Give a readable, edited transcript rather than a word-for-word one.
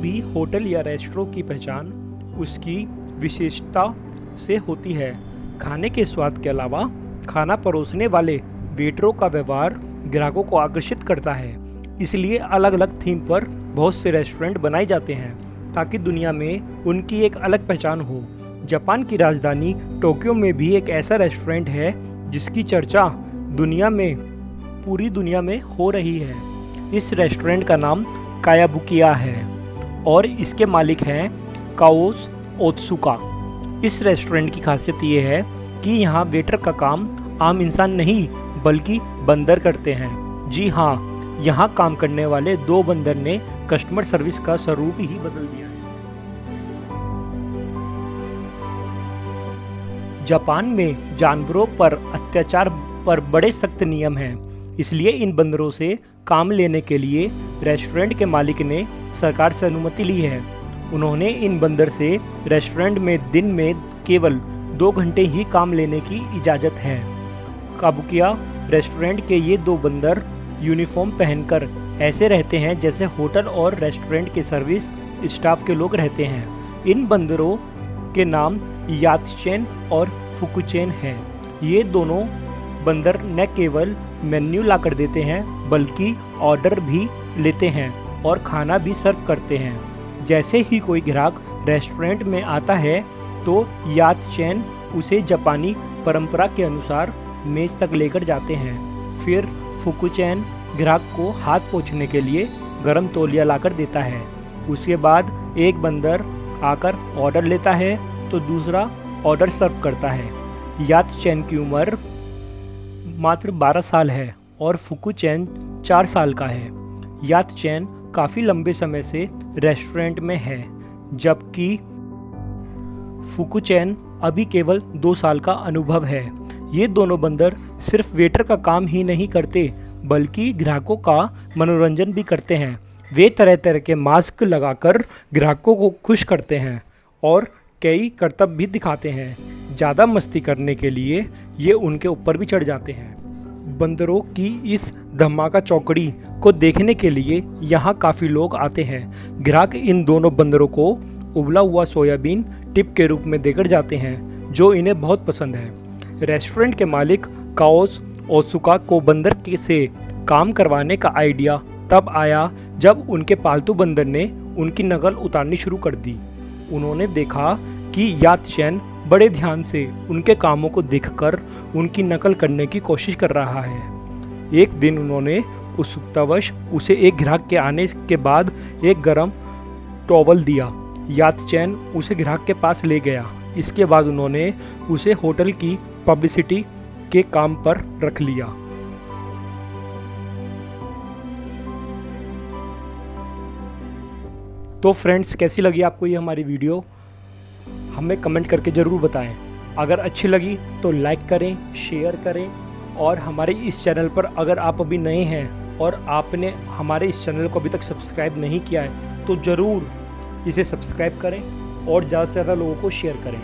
भी होटल या रेस्टोरेंट की पहचान उसकी विशेषता से होती है। खाने के स्वाद के अलावा खाना परोसने वाले वेटरों का व्यवहार ग्राहकों को आकर्षित करता है। इसलिए अलग अलग थीम पर बहुत से रेस्टोरेंट बनाए जाते हैं ताकि दुनिया में उनकी एक अलग पहचान हो। जापान की राजधानी टोक्यो में भी एक ऐसा रेस्टोरेंट है जिसकी चर्चा पूरी दुनिया में हो रही है। इस रेस्टोरेंट का नाम कायाबुकिया है और इसके मालिक हैं काओस ओत्सुका। इस रेस्टोरेंट की खासियत ये है कि यहाँ वेटर का काम आम इंसान नहीं बल्कि बंदर करते हैं। जी हाँ, यहाँ काम करने वाले 2 बंदर ने कस्टमर सर्विस का स्वरूप ही बदल दिया है। जापान में जानवरों पर अत्याचार पर बड़े सख्त नियम हैं, इसलिए इन बंदरों से काम लेने के लिए रेस्टोरेंट के मालिक ने सरकार से अनुमति ली है। उन्होंने इन बंदर से रेस्टोरेंट में दिन में केवल 2 घंटे ही काम लेने की इजाज़त है। काबुकिया रेस्टोरेंट के ये 2 बंदर यूनिफॉर्म पहनकर ऐसे रहते हैं जैसे होटल और रेस्टोरेंट के सर्विस स्टाफ के लोग रहते हैं। इन बंदरों के नाम यात्चेन और फुकुचेन हैं। ये दोनों बंदर न केवल मेन्यू ला कर देते हैं बल्कि ऑर्डर भी लेते हैं और खाना भी सर्व करते हैं। जैसे ही कोई ग्राहक रेस्टोरेंट में आता है तो यात्चेन उसे जापानी परंपरा के अनुसार मेज तक लेकर जाते हैं। फिर फुकुचेन ग्राहक को हाथ पोंछने के लिए गर्म तौलिया लाकर देता है। उसके बाद एक बंदर आकर ऑर्डर लेता है तो दूसरा ऑर्डर सर्व करता है। यात्चेन की उम्र मात्र 12 साल है और फुकुचेन 4 साल का है। यात्चेन काफ़ी लंबे समय से रेस्टोरेंट में है जबकि फुकुचेन अभी केवल 2 साल का अनुभव है। ये दोनों बंदर सिर्फ वेटर का काम ही नहीं करते बल्कि ग्राहकों का मनोरंजन भी करते हैं। वे तरह तरह के मास्क लगाकर ग्राहकों को खुश करते हैं और कई करतब भी दिखाते हैं। ज़्यादा मस्ती करने के लिए ये उनके ऊपर भी चढ़ जाते हैं। बंदरों की इस धमाका चौकड़ी को देखने के लिए यहाँ काफ़ी लोग आते हैं। ग्राहक इन दोनों बंदरों को उबला हुआ सोयाबीन टिप के रूप में देकर जाते हैं जो इन्हें बहुत पसंद है। रेस्टोरेंट के मालिक काओस ओत्सुका को बंदर से काम करवाने का आइडिया तब आया जब उनके पालतू बंदर ने उनकी नकल उतारनी शुरू कर दी। उन्होंने देखा कि यात्चेन बड़े ध्यान से उनके कामों को देखकर उनकी नकल करने की कोशिश कर रहा है। एक दिन उन्होंने उत्सुकतावश उसे एक ग्राहक के आने के बाद एक गर्म टॉवल दिया। यात्चेन उसे ग्राहक के पास ले गया। इसके बाद उन्होंने उसे होटल की पब्लिसिटी के काम पर रख लिया। तो फ्रेंड्स, कैसी लगी आपको ये हमारी वीडियो? हमें कमेंट करके ज़रूर बताएं। अगर अच्छी लगी तो लाइक करें, शेयर करें और हमारे इस चैनल पर अगर आप अभी नए हैं और आपने हमारे इस चैनल को अभी तक सब्सक्राइब नहीं किया है तो ज़रूर इसे सब्सक्राइब करें और ज़्यादा से ज़्यादा लोगों को शेयर करें।